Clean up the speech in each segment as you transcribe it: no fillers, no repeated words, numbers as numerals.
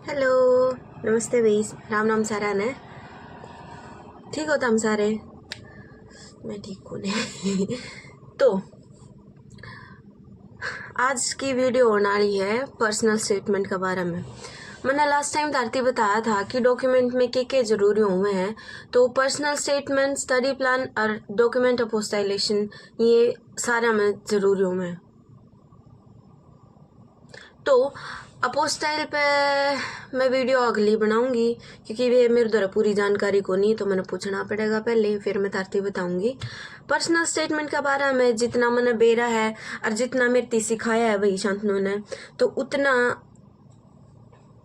Hello, नमस्ते भाई। राम नाम सारा ने ठीक हो तुम सारे? मैं ठीक हूँ ने तो आज की वीडियो होने वाली है पर्सनल स्टेटमेंट के बारे में। मैंने लास्ट टाइम धरती बताया था कि डॉक्यूमेंट में क्या जरूरी हुए हैं। तो पर्सनल स्टेटमेंट, स्टडी प्लान और डॉक्यूमेंट अपोस्टाइलेशन ये सारा में जरूरी हुए हैं। तो अपोस्टाइल पे मैं वीडियो अगली बनाऊंगी क्योंकि वे मेरे द्वारा पूरी जानकारी को नहीं, तो मैंने पूछना पड़ेगा पहले, फिर मैं तरती बताऊंगी। पर्सनल स्टेटमेंट के बारे में जितना मैंने बेरा है और जितना मेरे सिखाया है वही शांतनु ने, तो उतना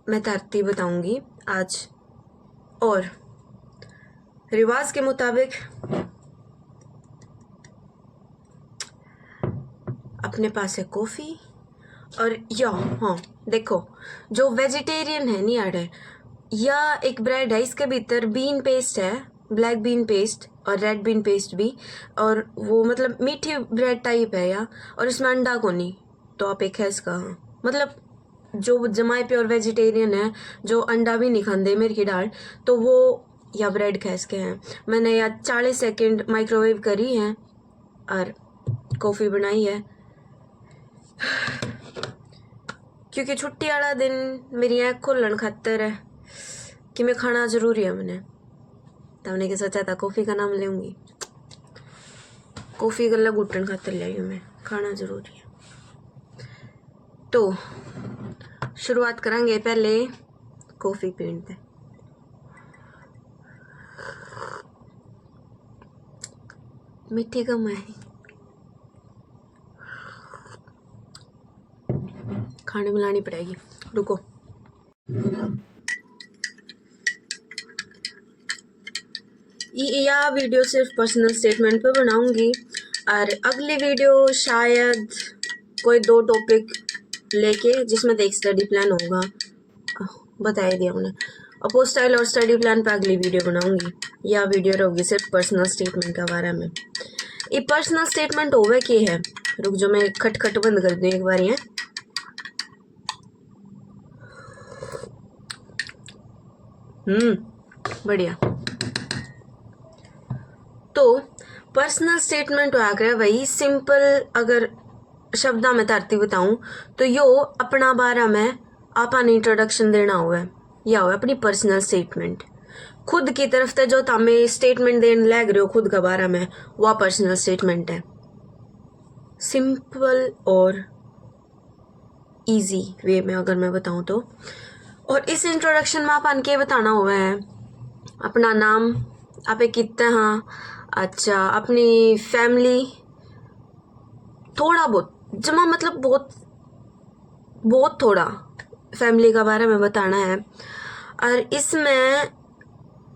मैं तरती बताऊंगी आज। और रिवाज के मुताबिक अपने पास है कॉफ़ी और या हाँ देखो, जो वेजिटेरियन है नहीं आड़े, या एक ब्रेड है, इसके भीतर बीन पेस्ट है, ब्लैक बीन पेस्ट और रेड बीन पेस्ट भी, और वो मतलब मीठी ब्रेड टाइप है या, और इसमें अंडा को नहीं। तो आप एक है इसका मतलब जो जमाए प्योर वेजिटेरियन है, जो अंडा भी नहीं खाते मेरे की दाल, तो वो या ब्रेड खैस के हैं। मैंने या 40 सेकेंड माइक्रोवेव करी है और कॉफ़ी बनाई है क्योंकि छुट्टी वाला दिन मेरी आँख खोलन खातर है कि मैं खाना जरूरी है। मैंने तो हमने सोचा था कॉफ़ी का नाम लूँगी, कॉफ़ी गला घुटन खातर लाई हूँ मैं, खाना जरूरी है। तो शुरुआत करेंगे पहले कॉफ़ी पीने पे। मीठी कम है, खाने बुलानी पड़ेगी, रुको। यह वीडियो सिर्फ पर्सनल स्टेटमेंट पे बनाऊंगी और अगली वीडियो शायद कोई 2 टॉपिक लेके जिसमें एक स्टडी प्लान होगा, बता दिया मैंने। अपोस्टाइल और स्टडी प्लान पे अगली वीडियो बनाऊंगी। यह वीडियो रहेगी सिर्फ पर्सनल स्टेटमेंट के बारे में। ये पर्सनल स्टेटमेंट होवे के है, रुक जो मैं खटखट बंद कर दूँ एक बार। ये बढ़िया। तो पर्सनल स्टेटमेंट हो गया वही सिंपल, अगर शब्दा में तरती बताऊं तो यो अपना बारे में आपने इंट्रोडक्शन देना हुआ है, या हुआ अपनी पर्सनल स्टेटमेंट। खुद की तरफ से जो तमें स्टेटमेंट देने लग रहे हो खुद के बारे में, वह पर्सनल स्टेटमेंट है। सिंपल और इजी वे में अगर मैं बताऊं तो। और इस इंट्रोडक्शन में अपन के बताना हुआ है अपना नाम, आप कितना, हाँ अच्छा, अपनी फैमिली, थोड़ा बहुत जमा मतलब बहुत थोड़ा फैमिली के बारे में बताना है। और इसमें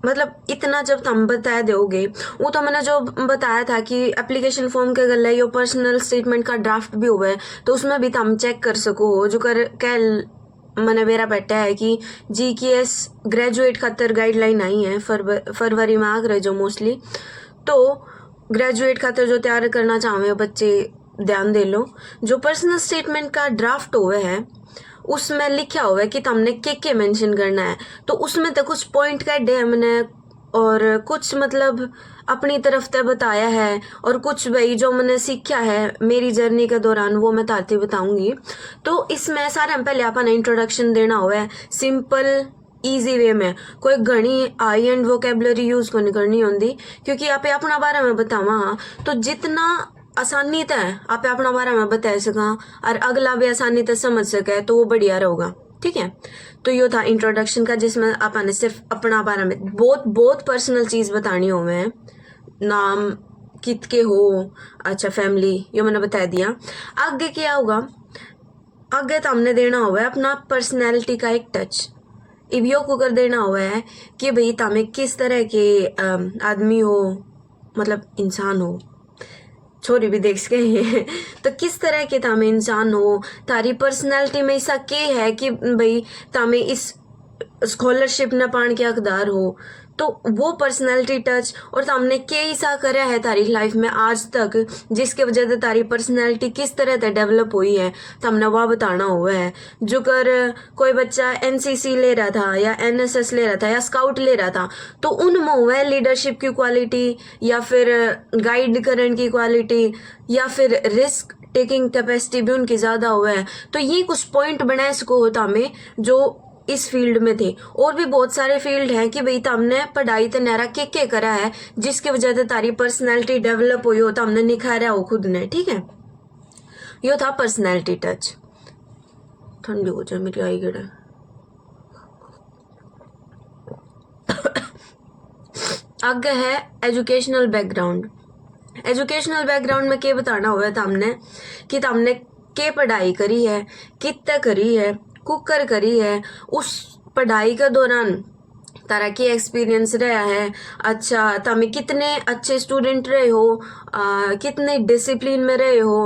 मतलब इतना जब तुम बता दोगे, वो तो मैंने जो बताया था कि एप्लीकेशन फॉर्म के गले यो पर्सनल स्टेटमेंट का ड्राफ्ट भी हुआ है, तो उसमें भी तुम चेक कर सको। जो कर कल मैंने मेरा बैठा है कि GKS ग्रेजुएट खातर गाइडलाइन आई है फरवरी में आ रहे जो मोस्टली, तो ग्रेजुएट खातर जो तैयार करना चाहे बच्चे ध्यान दे लो। जो पर्सनल स्टेटमेंट का ड्राफ्ट हुआ है उसमें लिखा हुआ है कि तुमने के मेंशन करना है, तो उसमें तो कुछ पॉइंट काटे है मैंने, और कुछ मतलब अपनी तरफ से बताया है, और कुछ भाई जो मैंने सीखा है मेरी जर्नी के दौरान वो मैं ताती बताऊंगी। तो इसमें सारे पहले अपना इंट्रोडक्शन देना हुआ है सिंपल इजी वे में, कोई घनी हाई एंड वोकेबलरी यूज को नहीं करनी होती, क्योंकि आप अपना बारे में बतावा तो जितना आसानी से आप अपना बारे में बता सका और अगला भी आसानी से समझ सके तो वो बढ़िया रहेगा। ठीक है, तो ये था इंट्रोडक्शन का, जिसमें आपने सिर्फ अपना बारे में बहुत पर्सनल चीज बतानी हो, मैं नाम कित के हो, अच्छा फैमिली, ये मैंने बता दिया। आगे क्या होगा, आगे तो हमने देना हुआ है अपना पर्सनैलिटी का एक टच। इवियो को कर देना हुआ है कि भाई तमें किस तरह के आदमी हो, मतलब इंसान हो, छोरी भी देख सके तो किस तरह के तमें इंसान हो, तारी पर्सनैलिटी में ऐसा क्या है कि भाई तमें इस स्कॉलरशिप न पाने के हकदार हो। तो वो पर्सनैलिटी टच और तुमने कई सा करा है तारी लाइफ में आज तक जिसके वजह से तारी पर्सनैलिटी किस तरह से डेवलप हुई है तुमने वह बताना हुआ है। जो कर कोई बच्चा एनसीसी ले रहा था या एनएसएस ले रहा था या स्काउट ले रहा था तो उनमें हुआ है लीडरशिप की क्वालिटी या फिर गाइड करने की क्वालिटी या फिर रिस्क टेकिंग कैपेसिटी भी उनकी ज़्यादा हुआ है। तो ये कुछ पॉइंट बनाए सको होता हमें जो इस फील्ड में थे। और भी बहुत सारे फील्ड हैं कि भाई तुमने पढ़ाई तो नहरा के करा है जिसकी वजह से तारी पर्सनैलिटी डेवलप हुई हो, तुमने निखारा हो खुद ने, ठीक है। यो था पर्सनैलिटी टच। ठंडी हो जाए मेरी आई गड़ा। आगे है एजुकेशनल बैकग्राउंड। एजुकेशनल बैकग्राउंड में क्या बताना हुआ है तुमने कि तुमने के पढ़ाई करी है, कितने करी है, कुकर करी है, उस पढ़ाई के दौरान तारा की एक्सपीरियंस रहा है। अच्छा, तुम कितने अच्छे स्टूडेंट रहे हो, कितने डिसिप्लिन में रहे हो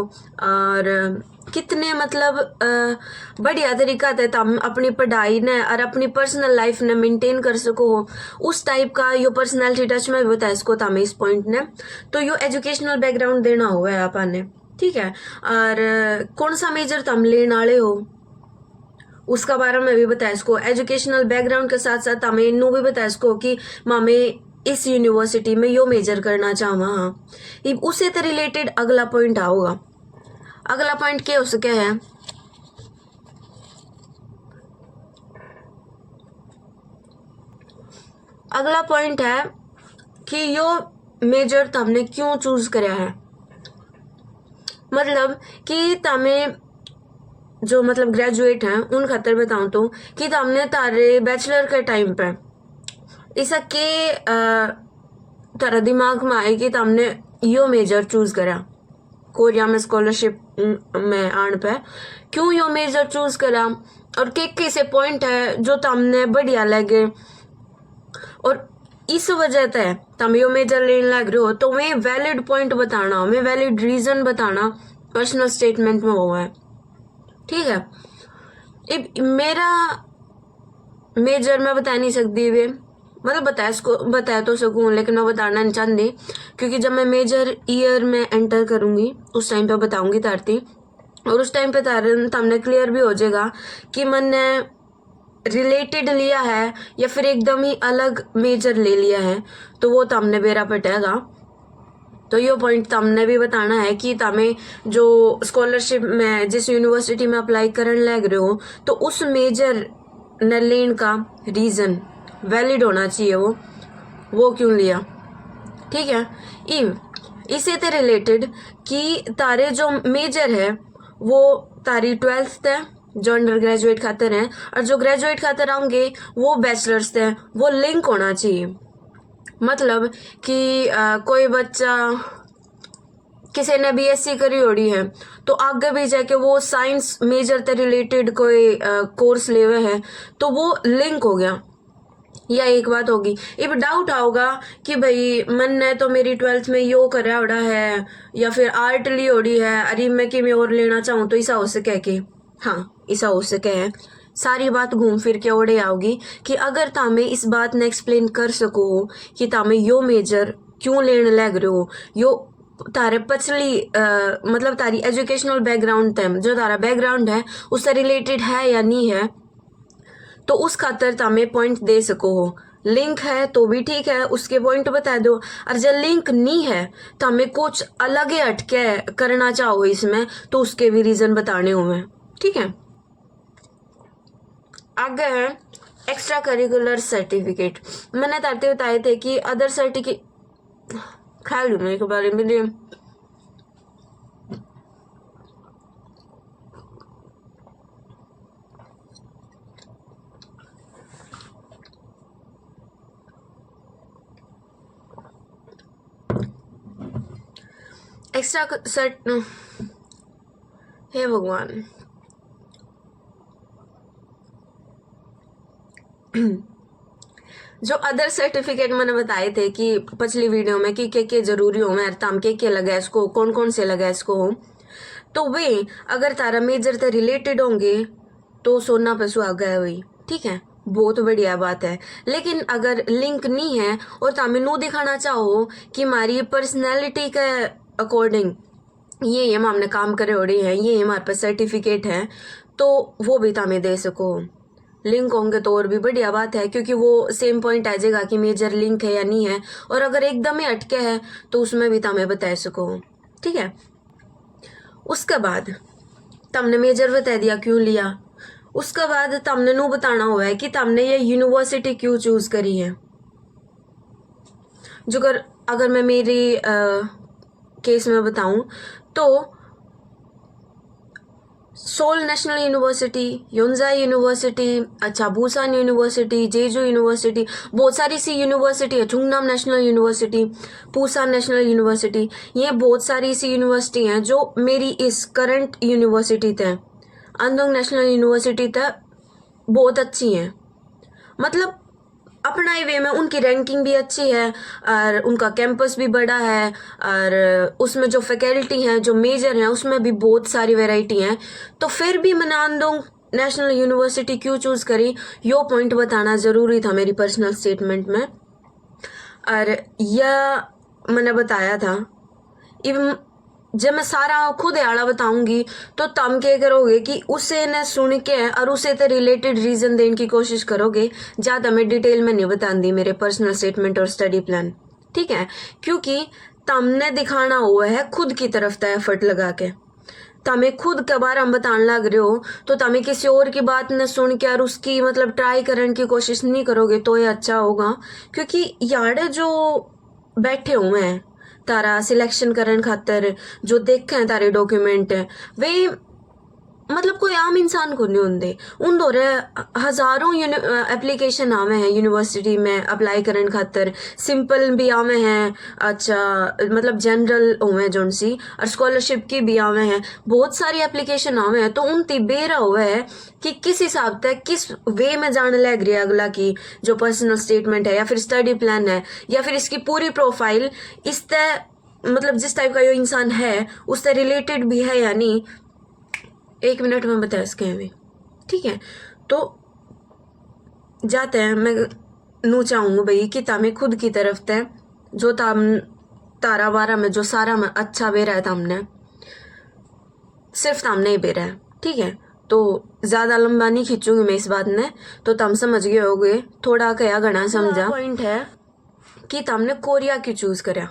और कितने मतलब बढ़िया तरीका से तुम अपनी पढ़ाई ने और अपनी पर्सनल लाइफ ने मेंटेन कर सको हो, उस टाइप का यो पर्सनैलिटी टच में बता इसको तुम इस पॉइंट ने। तो यो एजुकेशनल बैकग्राउंड देना हुआ है आपने, ठीक है। और कौन सा मेजर तुम लेने वाले हो उसका बारे में भी बताया इसको। एजुकेशनल बैकग्राउंड के साथ साथ हमें इनू भी बताया इसको कि मामे इस यूनिवर्सिटी में यो मेजर करना चाहवा। हाँ, उससे तो रिलेटेड अगला पॉइंट आओगा। अगला पॉइंट क्या हो सके है, अगला पॉइंट है कि यो मेजर तुमने क्यों चूज करा है। मतलब कि तमें जो मतलब ग्रेजुएट हैं उन खातर बताऊं तो कि तुमने तारे बैचलर के टाइम पे ऐसा के तारा दिमाग में आए कि तुमने यो मेजर चूज करा कोरिया में स्कॉलरशिप में आने पे, क्यों यो मेजर चूज करा और के से पॉइंट है जो तुमने बढ़िया लगे और इस वजह से तुम यो मेजर लेने लग रहे हो। तो मैं वैलिड पॉइंट बताना, मैं वैलिड रीजन बताना पर्सनल स्टेटमेंट में हुआ है, ठीक है। मेरा मेजर मैं बता नहीं सकती वे, मतलब बता तो सकूँ लेकिन मैं बताना नहीं चाहती क्योंकि जब मैं मेजर ईयर में एंटर करूँगी उस टाइम पे बताऊँगी तारती, और उस टाइम पे तुमने क्लियर भी हो जाएगा कि मैंने रिलेटेड लिया है या फिर एकदम ही अलग मेजर ले लिया है, तो वो तुमने बेरा पटेगा। तो ये पॉइंट तुमने भी बताना है कि तुम्हें जो स्कॉलरशिप में जिस यूनिवर्सिटी में अप्लाई करने लग रहे हो तो उस मेजर न लेने का रीज़न वैलिड होना चाहिए, वो क्यों लिया, ठीक है। इसे ते रिलेटेड कि तारे जो मेजर है वो तारी 12th है जो अंडर ग्रेजुएट खातर है और जो ग्रेजुएट खातर आएंगे वो बैचलर्स है, वो लिंक होना चाहिए। मतलब कि कोई बच्चा किसी ने बीएससी करी होड़ी है तो आगे भी जाके वो साइंस मेजर से रिलेटेड कोई कोर्स ले हुए है तो वो लिंक हो गया, या एक बात होगी। अब डाउट आओगा कि भाई मन ने तो मेरी 12th में यो करा होड़ा है या फिर आर्ट ली होड़ी है, अरे मैं कि मैं और लेना चाहूँ तो ऐसा हो सके कि हाँ ऐसा हो सके है। सारी बात घूम फिर के ओढ़े आओगी कि अगर तामे इस बात ने एक्सप्लेन कर सको कि तामे यो मेजर क्यों लेने लग रहे हो, यो तारे पछली मतलब तारी एजुकेशनल बैकग्राउंड तम जो तारा बैकग्राउंड है उससे रिलेटेड है या नहीं है, तो उस खातर तामे पॉइंट दे सको हो। लिंक है तो भी ठीक है, उसके पॉइंट बता दो, और जब लिंक नहीं है तो हमें कुछ अलग ही हटके करना चाहो इसमें तो उसके भी रीजन बताने हुए, ठीक है। आगे है एक्स्ट्रा करिकुलर सर्टिफिकेट। मैंने तारते बताए थे कि अदर सर्टिफिकेट ख्याल लूँ के बारे में एक्स्ट्रा सर्ट, हे भगवान जो अदर सर्टिफिकेट मैंने बताए थे कि पिछली वीडियो में कि के जरूरी हो मैं ताम के लगा इसको कौन कौन से लगा इसको हो, तो वे अगर तारा मेजर से रिलेटेड होंगे तो सोना पे सुहागा है वही, ठीक है। बहुत बढ़िया बात है। लेकिन अगर लिंक नहीं है और तामे नू दिखाना चाहो कि हमारी पर्सनैलिटी के अकॉर्डिंग ये हमने काम करे हो रही है, ये हमारे पास सर्टिफिकेट है, तो वो भी तामे दे सको। लिंक होंगे तो और भी बढ़िया बात है, क्योंकि वो सेम पॉइंट आ जाएगा कि मेजर लिंक है या नहीं है। और अगर एकदम ही अटके है तो उसमें भी तामे बता सको। ठीक है। उसके बाद तमने मेजर बता दिया क्यों लिया। उसके बाद तमने नू बताना हुआ है कि तमने ये यूनिवर्सिटी क्यों चूज करी है। जो अगर मैं मेरी केस में बताऊं तो सोल नेशनल यूनिवर्सिटी, योनजाई यूनिवर्सिटी, अच्छा बुसान यूनिवर्सिटी, जेजू यूनिवर्सिटी, बहुत सारी सी यूनिवर्सिटी है, चुंगनाम नेशनल यूनिवर्सिटी, पूसान नेशनल यूनिवर्सिटी, ये बहुत सारी सी यूनिवर्सिटी हैं जो मेरी इस करंट यूनिवर्सिटी थे, अंदोंग नेशनल यूनिवर्सिटी थे, बहुत अच्छी हैं। मतलब अपना ही वे में उनकी रैंकिंग भी अच्छी है और उनका कैंपस भी बड़ा है और उसमें जो फैकल्टी हैं, जो मेजर हैं, उसमें भी बहुत सारी वैरायटी हैं। तो फिर भी मैंने आंदोंग नेशनल यूनिवर्सिटी क्यों चूज करी, यो पॉइंट बताना ज़रूरी था मेरी पर्सनल स्टेटमेंट में। और यह मैंने बताया था। इवन जब मैं सारा खुद आड़ा बताऊंगी तो तुम क्या करोगे कि उसे ने सुन के और उसे तो रिलेटेड रीजन देने की कोशिश करोगे। ज़्यादा मैं डिटेल में नहीं बताऊंगी मेरे पर्सनल स्टेटमेंट और स्टडी प्लान। ठीक है, क्योंकि तुमने दिखाना हुआ है खुद की तरफ का एफर्ट लगा के। तमें खुद के बारे में बताने लग रहे हो तो तमें किसी और की बात न सुन के और उसकी मतलब ट्राई करने की कोशिश नहीं करोगे तो ये अच्छा होगा। क्योंकि यार जो बैठे हुए हैं तारा सिलेक्शन करने खातर, जो देखे हैं तारे डॉक्यूमेंट वे मतलब कोई आम इंसान को नहीं होंगे। उन दौरे हजारों एप्लीकेशन आवे हैं यूनिवर्सिटी में अप्लाई करने खातर, सिंपल भी आवे हैं, अच्छा मतलब जनरल हुए जोन सी, और स्कॉलरशिप की भी आवे हैं, बहुत सारी एप्लीकेशन आवे हैं। तो उन तिबेरा हुआ है कि किस हिसाब तक किस वे में जाने लग रही है अगला की जो पर्सनल स्टेटमेंट है या फिर स्टडी प्लान है या फिर इसकी पूरी प्रोफाइल इस तय मतलब जिस टाइप का ये इंसान है उससे रिलेटेड भी है या नहीं, 1 मिनट में बता सके भी। ठीक है, तो जाते हैं। मैं नू चाहूँगा भाई कि तामे खुद की तरफ तय जो तारा बारा में जो सारा में अच्छा बेरा है तामने सिर्फ तामने ही बेरा है। ठीक है, तो ज़्यादा लंबा नहीं खींचूंगी मैं इस बात ने, तो तुम समझ गए होगे थोड़ा क्या घना समझा। पॉइंट है कि तुमने कोरिया क्यों चूज करा।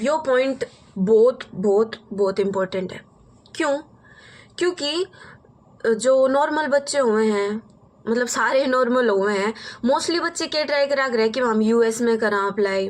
यो पॉइंट बहुत बहुत बहुत इम्पोर्टेंट है। क्यों? क्योंकि जो नॉर्मल बच्चे हुए हैं मतलब सारे नॉर्मल हुए हैं, मोस्टली बच्चे क्या ट्राई करा करे कि हम यूएस में करा अप्लाई,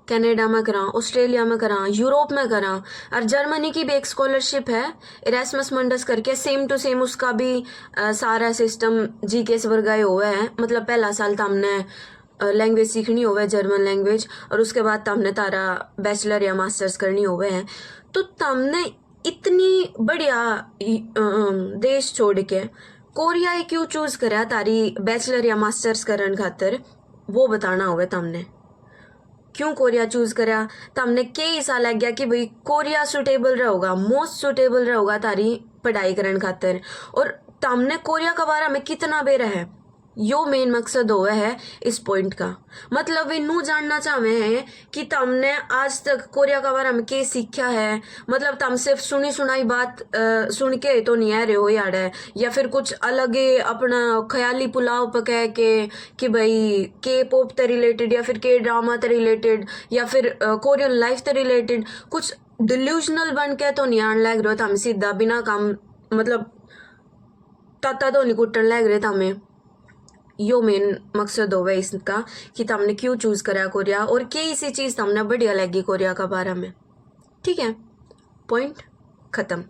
कनाडा में करा, ऑस्ट्रेलिया में करा, यूरोप में करा। और जर्मनी की भी एक स्कॉलरशिप है इरास्मस मंडस करके, सेम टू सेम उसका भी सारा सिस्टम जीके से वर्गाए हुए हैं। मतलब पहला साल तो हमने लैंग्वेज सीखनी होवे जर्मन लैंग्वेज, और उसके बाद तमने तारा बैचलर या मास्टर्स करनी होवे है। तो तमने इतनी बढ़िया देश छोड़ के कोरिया ही क्यों चूज करा तारी बैचलर या मास्टर्स करने खातर, वो बताना होवे तमने। क्यों कोरिया चूज करा, तमने के ऐसा लग गया कि भाई कोरिया सुटेबल रहेगा, मोस्ट सुटेबल रहेगा तारी पढ़ाई करने खातर। और तमने कोरिया का बारे में कितना बेरा है, यो मेन मकसद हुआ है इस पॉइंट का। मतलब वे नू जानना चाहे हैं कि तुमने आज तक कोरिया का बारे में क्या सीखा है। मतलब तुम सिर्फ सुनी सुनाई बात सुन के तो नहीं आ रहे हो यार, या फिर कुछ अलग ही अपना ख्याली पुलाव पका के कि भाई के पॉप से रिलेटेड या फिर के ड्रामा से रिलेटेड या फिर कोरियन लाइफ से रिलेटेड कुछ डिल्यूजनल बन के तो नहीं आने लग रहे हो तुम सीधा बिना काम मतलब तत्ता तो नहीं कुटन लग रहे तमें। यो मेन मकसद होवे इसका कि तुमने क्यों चूज करा कोरिया और कई सी चीज तुमने बढ़िया लगी कोरिया का बारे में। ठीक है, पॉइंट खत्म,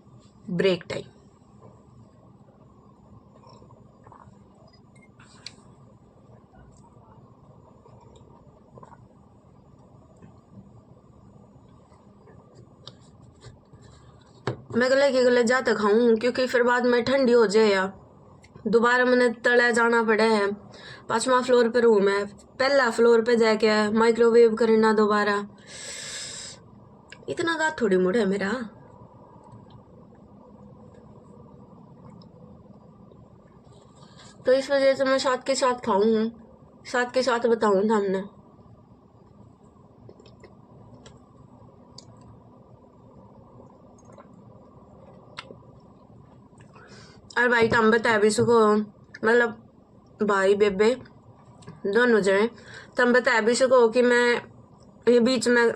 ब्रेक टाइम। मैं गले जाता खाऊं क्योंकि फिर बाद में ठंडी हो जाए या दोबारा मैंने तले जाना पड़ा है। 5वां फ्लोर पे रूम है, पहला फ्लोर पे जाके माइक्रोवेव करना दोबारा, इतना गात थोड़ी मुड़ है मेरा। तो इस वजह से मैं साथ के साथ खाऊं, साथ के साथ बताऊं था हमने। और भाई तम बताया भी सुको, मतलब भाई बेबे दोनों जने तम बताया भी सुको कि मैं ये बीच में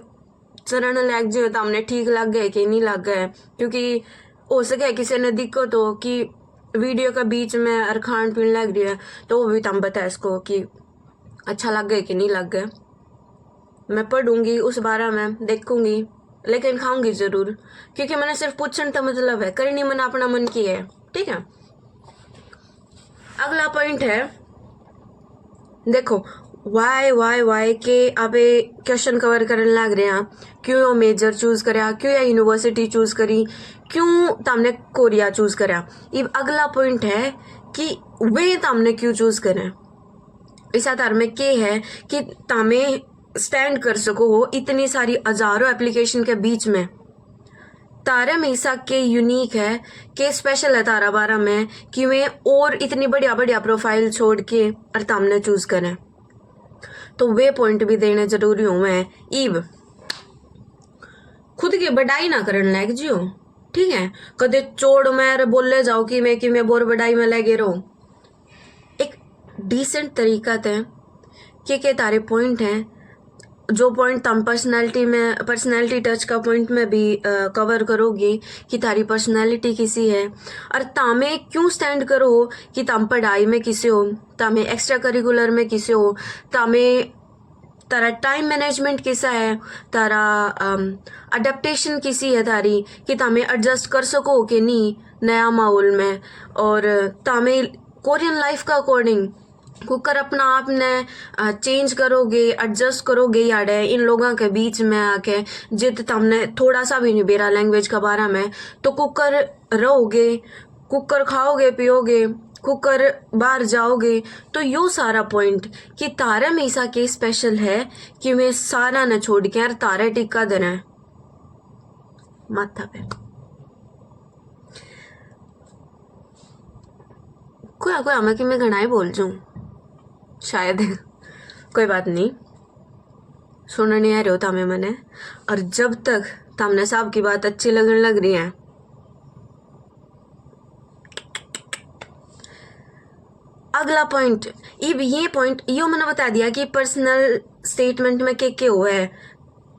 चरण लग जाए तो हमने ठीक लग गए कि नहीं लग गए, क्योंकि हो सके किसी ने दिक्कत हो कि वीडियो का बीच में और खान पीन लग रही है, तो वो भी तम बताया इसको कि अच्छा लग गए कि नहीं लग गए। मैं पढ़ूंगी उस बारे में, देखूंगी, लेकिन खाऊंगी जरूर, क्योंकि मैंने सिर्फ पूछने का मतलब है, करनी मैंने अपना मन की है। ठीक है, अगला पॉइंट है, देखो वाई के आप क्वेश्चन कवर करने लग रहे हैं। क्यों मेजर चूज करा, क्यों या यूनिवर्सिटी चूज करी, क्यों तुमने कोरिया चूज करा। अब अगला पॉइंट है कि वे तुमने क्यों चूज करें। इस आधार में के है कि तामे स्टैंड कर सको हो इतनी सारी हजारों एप्लीकेशन के बीच में। तारा मीसा के यूनिक है, के स्पेशल है तारा बारा में कि वे और इतनी बढ़िया बढ़िया प्रोफाइल छोड़ के और तामने चूज करें, तो वे पॉइंट भी देने जरूरी हूं मैं। ईब खुद की बढ़ाई ना करने लग जियो, ठीक है, कदे चोड़ में बोले जाओ कि मैं बोर बढ़ाई में लगे रहो। एक डिसेंट तरीका थे कि तारे पॉइंट हैं, जो पॉइंट तुम पर्सनैलिटी टच का पॉइंट में भी कवर करोगी कि तारी पर्सनैलिटी किसी है, और तामे क्यों स्टैंड करो कि तुम पढ़ाई में किसी हो, तामे एक्स्ट्रा करिकुलर में किसी हो, तामे तारा टाइम मैनेजमेंट किसा है, तारा अडेप्टेशन किसी है तारी कि तामे एडजस्ट कर सको कि नहीं नया माहौल में, और तामे कोरियन लाइफ का अकॉर्डिंग कुकर अपना आप ने चेंज करोगे, एडजस्ट करोगे याडे इन लोगों के बीच में आके, जित तुमने थोड़ा सा भी नहीं बेरा लैंग्वेज का बारे में, तो कुकर रहोगे, कुकर खाओगे पियोगे, कुकर बाहर जाओगे। तो यो सारा पॉइंट कि तारा मीसा के स्पेशल है कि मैं सारा न छोड़ के यार तारा टिक्का देना है माथा पे। कोई हमें कि मैं घना ही बोल जाऊं शायद, कोई बात नहीं, सुनने नहीं आ रहे हो तामे मने, और जब तक तामने साहब की बात अच्छी लगने लग रही है, अगला पॉइंट, ये पॉइंट यो मैंने बता दिया कि पर्सनल स्टेटमेंट में के हुआ है।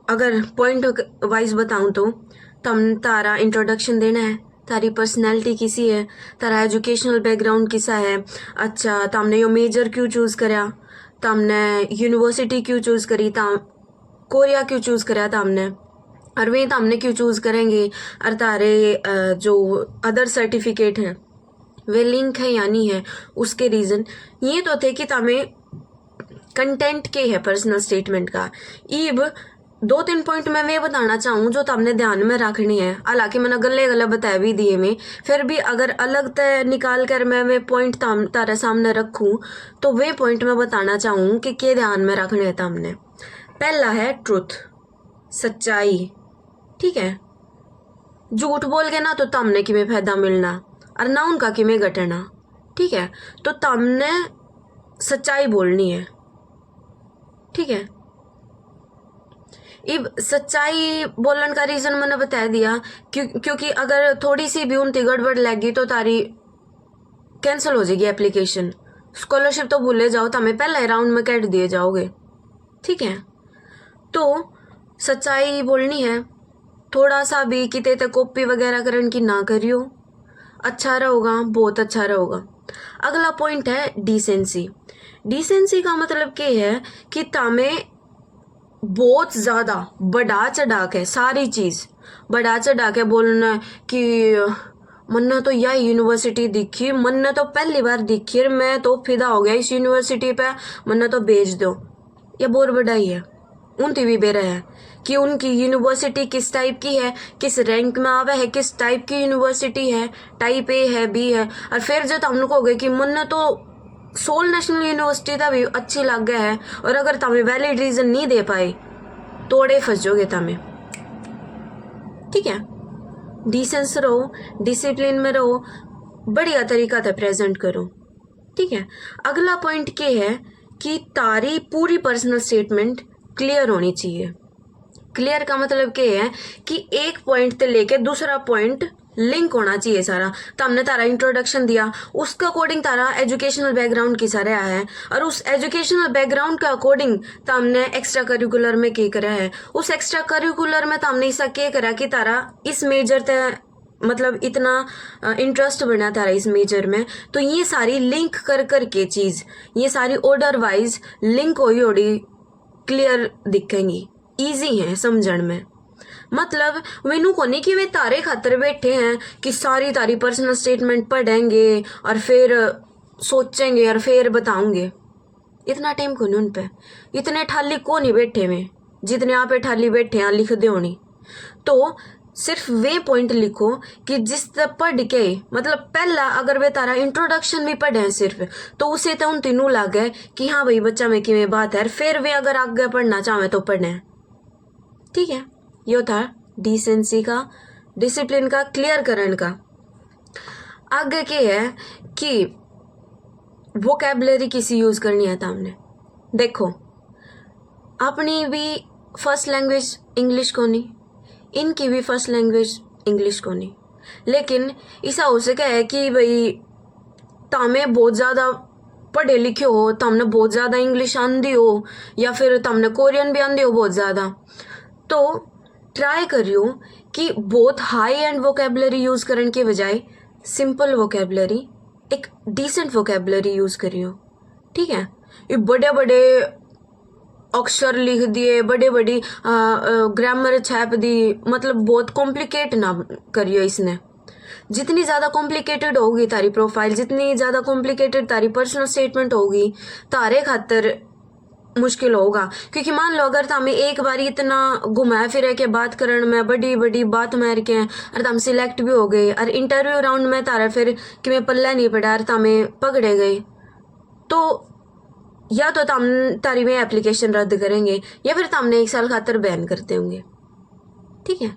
अगर पॉइंट वाइज बताऊं तो तुम तारा इंट्रोडक्शन देना है, तारी पर्सनैलिटी किसी है, तारा एजुकेशनल बैकग्राउंड किसा है, अच्छा तुमने यो मेजर क्यों चूज करा, तुमने यूनिवर्सिटी क्यों चूज करी, तम कोरिया क्यों चूज करा तुमने, और वे तुमने क्यों चूज करेंगे, और तारे जो अदर सर्टिफिकेट हैं वे लिंक है या नहीं है, उसके रीजन ये तो थे कि तमें कंटेंट के है पर्सनल स्टेटमेंट का। इब 2-3 पॉइंट मैं वे बताना चाहूँ जो तुमने ध्यान में रखनी है, हालांकि मैंने गले गले बताया भी दिए में, फिर भी अगर अलग तय निकाल कर मैं वे पॉइंट तारे सामने रखूँ तो वे पॉइंट मैं बताना चाहूँ कि के ध्यान में रखने है तुमने। पहला है ट्रुथ, सच्चाई, ठीक है, झूठ बोल के ना तो तुमने कि में फायदा मिलना और ना उनका कि में घटना, ठीक है, तो तुमने सच्चाई बोलनी है, ठीक है। इब सच्चाई बोलने का रीजन मैंने बता दिया क्योंकि अगर थोड़ी सी भी उनकी गड़बड़ लगी तो तारी कैंसिल हो जाएगी एप्लीकेशन, स्कॉलरशिप तो भूले जाओ, तुम्हें पहले राउंड में कैट दिए जाओगे, ठीक है। तो सच्चाई बोलनी है, थोड़ा सा भी किते ते कॉपी वगैरह करने की ना करियो, अच्छा रहोगा, बहुत अच्छा रहोगा। अगला पॉइंट है डिसेंसी। डिसेंसी का मतलब क्या है कि तमें बहुत ज़्यादा बढ़ा चढ़ा के सारी चीज़ बढ़ा चढ़ा के बोलना है कि मन्ना तो यह यूनिवर्सिटी दिखी, मन्ना तो पहली बार दिखी और मैं तो फिदा हो गया इस यूनिवर्सिटी पे, मन्ना तो भेज दो। यह बोर बढ़ाई है, उनकी भी बेरा है कि उनकी यूनिवर्सिटी किस टाइप की है, किस रैंक में आवे है, किस टाइप की यूनिवर्सिटी है, टाइप ए है, बी है, और फिर जब हम लोग हो गए कि मन्ना तो सोल नेशनल यूनिवर्सिटी का भी अच्छी लग गया है, और अगर तमें वैलिड रीजन नहीं दे पाए तोड़े फंस जाओगे तमें, ठीक है। डिसेंस रहो, डिसिप्लिन में रहो, बढ़िया तरीका से प्रेजेंट करो, ठीक है। अगला पॉइंट क्या है कि तारी पूरी पर्सनल स्टेटमेंट क्लियर होनी चाहिए। क्लियर का मतलब क्या है कि एक पॉइंट से लेके दूसरा पॉइंट लिंक होना चाहिए सारा। तो हमने तारा इंट्रोडक्शन दिया, उसका अकॉर्डिंग तारा एजुकेशनल बैकग्राउंड की सारे आया है, और उस एजुकेशनल बैकग्राउंड का अकॉर्डिंग तो हमने एक्स्ट्रा करिकुलर में क्या करा है, उस एक्स्ट्रा करिकुलर में तो हमने ऐसा क्या करा कि तारा इस मेजर ते मतलब इतना इंटरेस्ट बना तारा इस मेजर में। तो ये सारी लिंक कर कर के चीज़, ये सारी ऑर्डर वाइज लिंक हुई होड़ी क्लियर दिखेंगी, ईजी है समझण में। मतलब वेनू को नहीं कि वे तारे खातर बैठे हैं कि सारी तारी पर्सनल स्टेटमेंट पढ़ेंगे और फिर सोचेंगे और फिर बताऊंगे। इतना टाइम को नहीं उन पे, इतने ठाली को नहीं बैठे में जितने आप ठाली बैठे हैं लिख दे होनी। तो सिर्फ वे पॉइंट लिखो कि जिस पढ़ के मतलब पहला अगर वे तारा इंट्रोडक्शन भी पढ़े हैं सिर्फ, तो उसे तो उन तीनों लागे कि हाँ भाई बच्चा में कि बात है, फिर वे अगर आगे पढ़ना चाहे तो पढ़े। ठीक है, यो था डिसेंसी का, डिसिप्लिन का, क्लियर करन का। आगे क्या है कि वोकैबलरी किसी यूज करनी है। हमने देखो अपनी भी फर्स्ट लैंग्वेज इंग्लिश को नहीं, इनकी भी फर्स्ट लैंग्वेज इंग्लिश को नहीं, लेकिन ऐसा हो सके है कि भाई तामे बहुत ज़्यादा पढ़े लिखे हो, तमने बहुत ज़्यादा इंग्लिश आंदी हो, या फिर तमने कोरियन भी आंदी हो बहुत ज़्यादा, तो ट्राई करियो कि बहुत हाई एंड वोकेबलरी यूज़ करने के बजाय सिंपल वोकेबलरी, एक डिसेंट वोकेबलरी यूज़ करियो। ठीक है, ये बड़े बड़े अक्षर लिख दिए, बड़े बड़ी ग्रामर छाप दी, मतलब बहुत कॉम्प्लिकेट ना करियो इसने। जितनी ज़्यादा कॉम्प्लिकेटेड होगी तारी प्रोफाइल, जितनी ज़्यादा कॉम्प्लिकेटेड तारी पर्सनल स्टेटमेंट होगी, तारे खातर मुश्किल होगा। क्योंकि मान लो अगर तमें एक बार इतना घुमाए फिरे के बात करने में बड़ी बड़ी बात मार के और तम सिलेक्ट भी हो गए और इंटरव्यू राउंड में तारा फिर कि मैं पल्ला नहीं पड़ा और तमें पकड़े गए, तो या तो तम तारी में एप्लीकेशन रद्द करेंगे या फिर तमने 1 साल खातर बैन करते होंगे। ठीक है,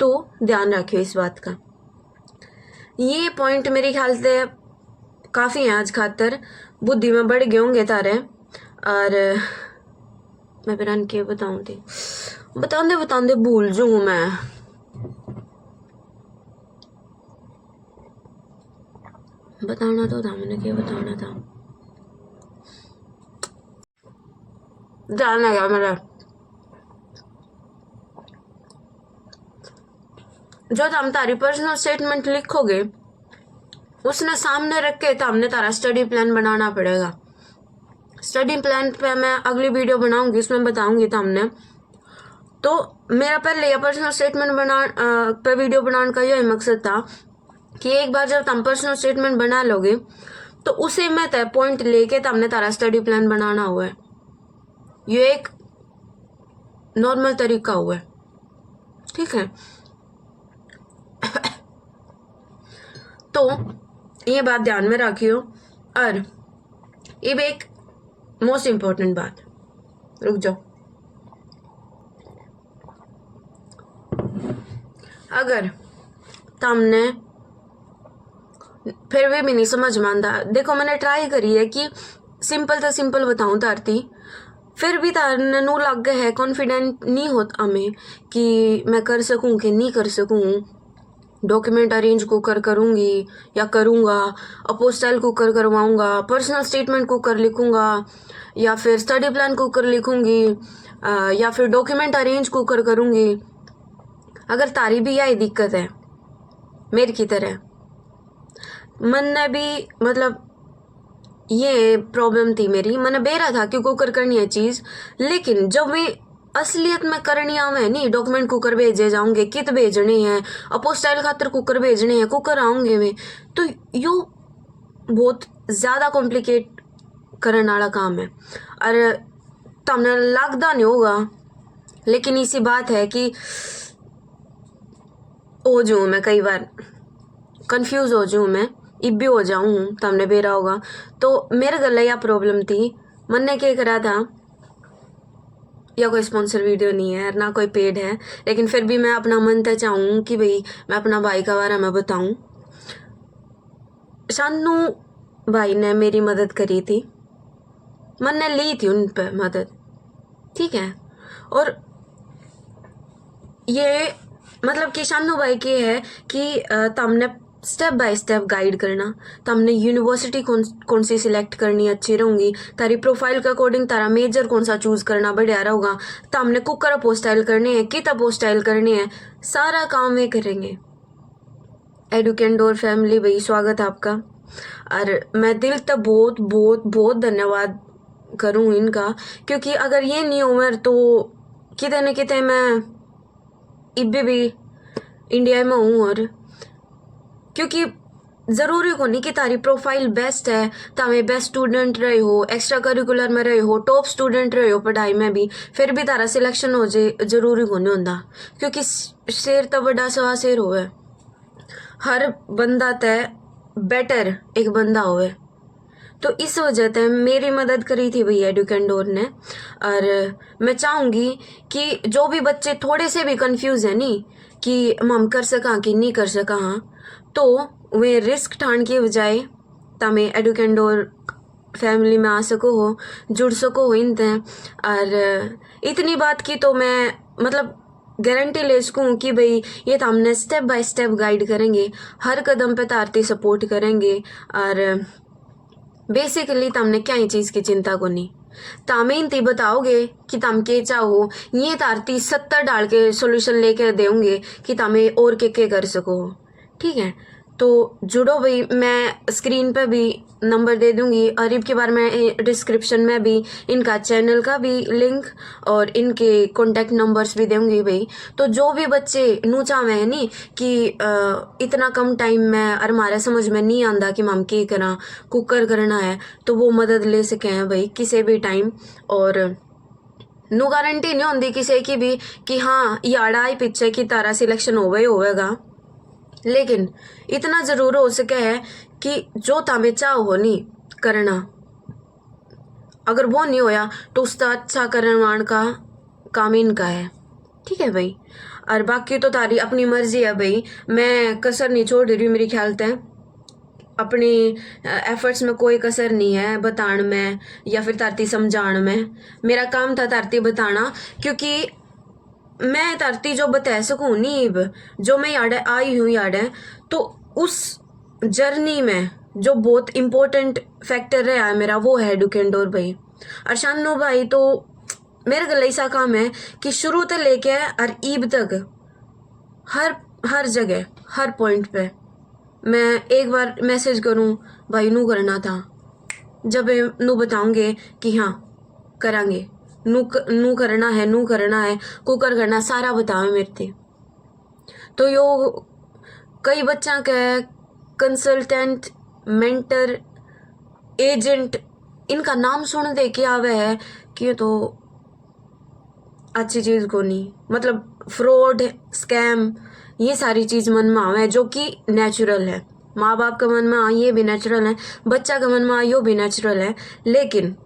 तो ध्यान रखियो इस बात का। ये पॉइंट मेरे ख्याल से काफ़ी हैं आज खातर, बुद्धि में बढ़ गए होंगे तारे। और मैं फिर के बताऊँ थी, बताते भूल जाऊँ मैं। बताना तो था मैंने, क्या बताना था, जानना क्या मेरा। जो तुम तारी पर्सनल स्टेटमेंट लिखोगे उसने सामने रख के तो हमने तारा स्टडी प्लान बनाना पड़ेगा। स्टडी प्लान पे मैं अगली वीडियो बनाऊंगी, उसमें बताऊंगी तो हमने। तो मेरा पहले यह पर्सनल स्टेटमेंट पे वीडियो बनाने का यही मकसद था कि एक बार जब तुम पर्सनल स्टेटमेंट बना लोगे तो उसे मैं तय पॉइंट लेके तो हमने तारा स्टडी प्लान बनाना हुआ है। ये एक नॉर्मल तरीका हुआ है। ठीक है, तो ये बात ध्यान में रखियो। और ये भी एक मोस्ट इम्पोर्टेंट बात, रुक जाओ, अगर तुमने फिर भी नहीं समझ में आता, देखो मैंने ट्राई करी है कि सिंपल तो सिंपल बताऊं तारती, फिर भी तारने नू लग है कॉन्फिडेंट नहीं होता हमें कि मैं कर सकूं कि नहीं कर सकूं। डॉक्यूमेंट अरेंज कुकर करूंगी या करूंगा, अपोस्टाइल कुकर करवाऊंगा, पर्सनल स्टेटमेंट कुकर लिखूंगा, या फिर स्टडी प्लान कुकर लिखूंगी, या फिर डॉक्यूमेंट अरेंज कुकर करूंगी। अगर तारी भी यही दिक्कत है मेरी की तरह, मन ने भी मतलब ये प्रॉब्लम थी मेरी, मैंने बेरा था कि कुकर करनी है चीज़, लेकिन जब मैं असलियत में करनी आवे नहीं, डॉक्यूमेंट कुकर भेजे जाऊंगे, कित भेजने हैं, अपोस्टाइल खातर कुकर भेजने हैं, कुकर आऊंगे मैं, तो यो बहुत ज़्यादा कॉम्प्लिकेट करने वाला काम है। और तुमने लगता नहीं होगा, लेकिन इसी बात है कि हो जाऊँ मैं, कई बार कंफ्यूज हो जाऊँ मैं, इब भी हो जाऊँ, तुमने बेरा होगा। तो मेरे गले यह प्रॉब्लम थी, मन ने क्या करा था, या कोई स्पॉन्सर वीडियो नहीं है ना कोई पेड है, लेकिन फिर भी मैं अपना मन तो चाहूँ कि भाई मैं अपना भाई का बारे में बताऊँ। सानू भाई ने मेरी मदद करी थी, मैंने ली थी उन पर मदद, ठीक है। और ये मतलब कि शानू भाई की है कि तमने स्टेप बाय स्टेप गाइड करना, तमने यूनिवर्सिटी कौन सी सिलेक्ट करनी अच्छी रहूंगी, तारी प्रोफाइल के अकॉर्डिंग तारा मेजर कौन सा चूज करना बढ़िया रहूगा, तमने कुकर अपोस्टाइल करनी है, कित अपोस्टाइल करनी है, सारा काम वे करेंगे। एडुकेंडोर फैमिली भाई स्वागत है आपका। और मैं दिल तक बहुत बहुत बहुत धन्यवाद करूँ इनका, क्योंकि अगर ये नहीं उम्र तो कितने न कितने मैं इब्बे भी इंडिया में हूँ। और क्योंकि ज़रूरी को नहीं कि तारी प्रोफाइल बेस्ट है, तावे बेस्ट स्टूडेंट रहे हो, एक्स्ट्रा करिकुलर में रहे हो, टॉप स्टूडेंट रहे हो पढ़ाई में भी, फिर भी तारा सिलेक्शन हो जाए जरूरी को नहीं होता। क्योंकि शेर तो बड़ा सवा शेर होवे, हर बंदा तय बेटर एक बंदा होवे। तो इस वजह से मेरी मदद करी थी भैया एडुकेंडोर ने। और मैं चाहूँगी कि जो भी बच्चे थोड़े से भी कंफ्यूज है नी कि हम कर सका कि नहीं कर सका, हाँ, तो वे रिस्क ठान के बजाय तमें एडुकेंडोर फैमिली में आ सको हो, जुड़ सको हो इनते। और इतनी बात की तो मैं मतलब गारंटी ले सकूँ कि भाई ये तो हमने स्टेप बाय स्टेप गाइड करेंगे, हर कदम पे तारती सपोर्ट करेंगे। और बेसिकली तमने क्या ही चीज़ की चिंता को नहीं, तामें इंती बताओगे कि तम के चाहो, ये तारती 70 डाल के सोल्यूशन लेके देंगे कि तमें और के कर सको, ठीक है। तो जुड़ो भाई, मैं स्क्रीन पे भी नंबर दे दूंगी और इनके बारे में डिस्क्रिप्शन में भी इनका चैनल का भी लिंक और इनके कॉन्टैक्ट नंबर्स भी दूंगी भाई। तो जो भी बच्चे नू चाहे हैं नी कि इतना कम टाइम में और हमारे समझ में नहीं आंदा कि हम के करा कुकर करना है, तो वो मदद ले सके हैं भाई किसी भी टाइम। और नो गारंटी नहीं होती किसी की भी कि हाँ याड़ा ही पीछे की तारा सिलेक्शन होगा, लेकिन इतना जरूर हो सके है कि जो तामे चाहो नहीं करना, अगर वो नहीं होया तो उसका अच्छा करवाण का काम इनका है, ठीक है भाई। और बाकी तो तारी अपनी मर्जी है भाई, मैं कसर नहीं छोड़ रही हूँ, मेरी ख्याल से अपनी एफर्ट्स में कोई कसर नहीं है बताण में या फिर तारती समझाण में। मेरा काम था तारती बताना, क्योंकि मैं तारती जो बता सकूँ नीब जो मैं याड आई हूँ याड, तो उस जर्नी में जो बहुत इम्पोर्टेंट फैक्टर रहा है मेरा वो है एडुकेंडोर भाई। और शानू भाई तो मेरे गले ऐसा काम है कि शुरू से लेके और ईब तक हर जगह हर पॉइंट पे मैं एक बार मैसेज करूँ भाई नू करना था, जब नू बताऊंगे कि हाँ करांगे, नू करना है कुकर करना सारा बतावे मेरे थे। तो यो कई बच्चा के कंसल्टेंट मेंटर एजेंट इनका नाम सुन दे के आवे है कि ये तो अच्छी चीज़ को नहीं, मतलब फ्रॉड स्कैम ये सारी चीज़ मन में आवे जो कि नेचुरल है। माँ बाप का मन में आ ये भी नेचुरल है, बच्चा का मन में आ यो भी नेचुरल है, लेकिन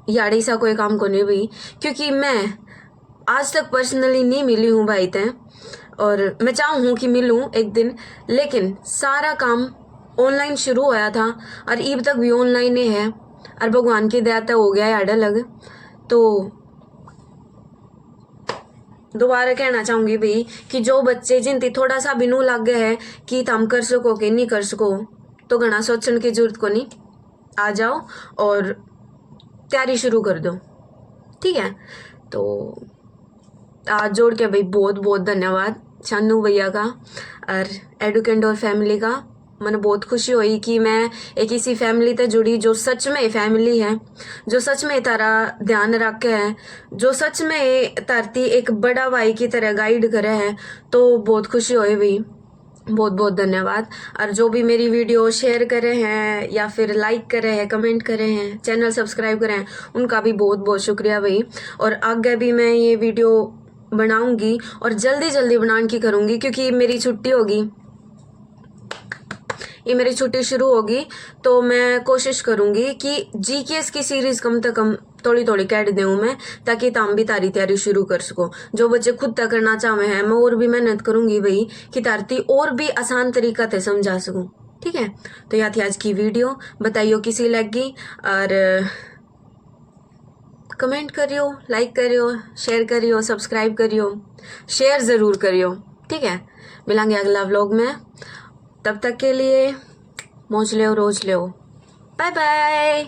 याड़ी सा कोई काम को नहीं भाई। क्योंकि मैं आज तक पर्सनली नहीं मिली हूँ भाई तय, और मैं चाहूँ कि मिलूँ एक दिन, लेकिन सारा काम ऑनलाइन शुरू होया था और ईब तक भी ऑनलाइन ही है। और भगवान की दया तो हो गया याड अलग। तो दोबारा कहना चाहूँगी भाई कि जो बच्चे जिनती थोड़ा सा भी नू लग गया है कि तुम कर सको कि नहीं कर सको, तो घना सोचने की जरूरत को नहीं, आ जाओ और तैयारी शुरू कर दो, ठीक है। तो आज जोड़ के भाई बहुत बहुत धन्यवाद शानू भैया का और एडुकेंडोर फैमिली का। मैंने बहुत खुशी हुई कि मैं एक इसी फैमिली से जुड़ी जो सच में फैमिली है, जो सच में तारा ध्यान रखे है, जो सच में तारती एक बड़ा भाई की तरह गाइड करे है। तो बहुत खुशी हुई भाई, बहुत बहुत धन्यवाद। और जो भी मेरी वीडियो शेयर करे हैं या फिर लाइक करे हैं, कमेंट करे हैं, चैनल सब्सक्राइब करे हैं, उनका भी बहुत बहुत शुक्रिया भाई। और आगे भी मैं ये वीडियो बनाऊंगी और जल्दी जल्दी बनाने की करूँगी, क्योंकि मेरी छुट्टी होगी, ये मेरी छुट्टी शुरू होगी, तो मैं कोशिश करूँगी कि जीकेएस की सीरीज़ कम से कम थोड़ी थोड़ी कैट दूँ मैं, ताकि ताम भी तारी तैयारी शुरू कर सको। जो बच्चे खुद तक करना चाहे हैं, मैं और भी मेहनत करूँगी भाई कि तारती और भी आसान तरीका से समझा सकूँ, ठीक है, तो यह थी आज की वीडियो। बताइयो किसी लगी, और कमेंट करियो, लाइक करियो, शेयर करियो, सब्सक्राइब करियो, शेयर ज़रूर करियो। ठीक है, मिलेंगे अगला व्लॉग में। तब तक के लिए मौज लो, रोज लो। Bye bye.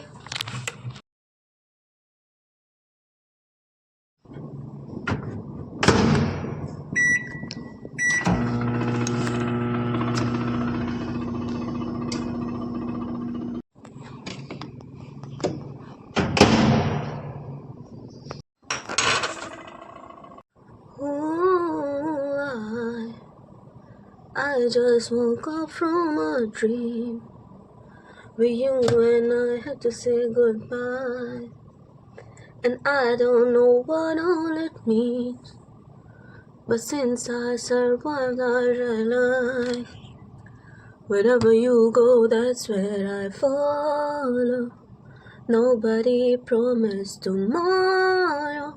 I just woke up from a dream with you and I had to say goodbye, and I don't know what all it means, but since I survived I realize wherever you go that's where I follow. Nobody promised tomorrow,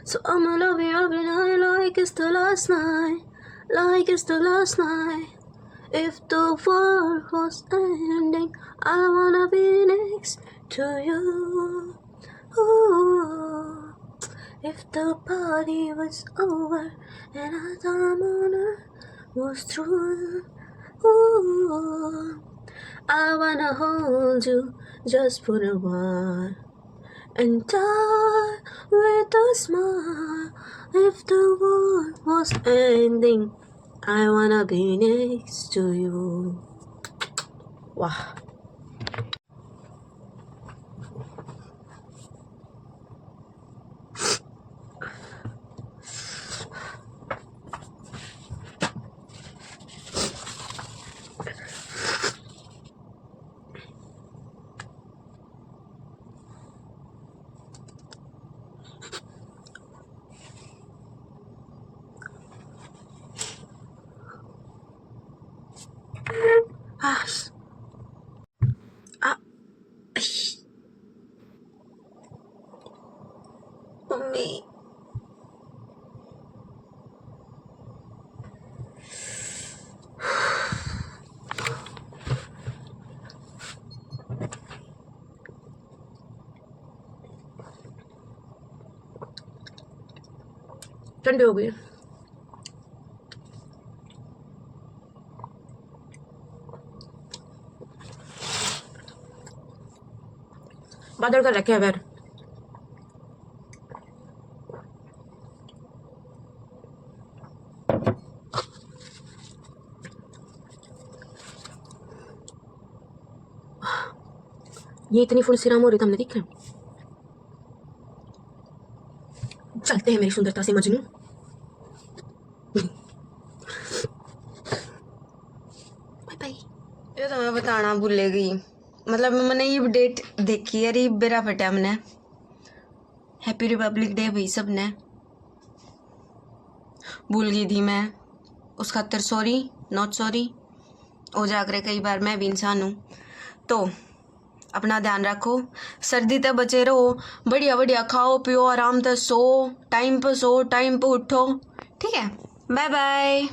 so I'ma love you every night like it's the last night, like it's the last night. If the world was ending, I wanna be next to you. Ooh. If the party was over and our time on earth was through, ooh, I wanna hold you just for a while and die with a smile. If the world was ending, I wanna be next to you. Wow. Ah. Ah. Mummy. ठंडी हो गई। बादल कर रखे हैं बैर। ये इतनी फुल सिराम हो रही था, हमने दिख रहे। चलते हैं मेरी सुंदरता से मजनू। Bye bye. ये तो मैं बताना भूल गई, मतलब मैंने ये डेट देखी है, ये बेरा फटे हमने। हैप्पी रिपब्लिक डे भाई सब ने, भूल गई थी मैं, उस खातर सॉरी, नॉट सॉरी। हो जाकर कई बार मैं भी इंसान हूँ, तो अपना ध्यान रखो, सर्दी तक बचे रहो, बढ़िया बढ़िया खाओ पियो, आराम से सो, टाइम पे उठो। ठीक है, बाय बाय।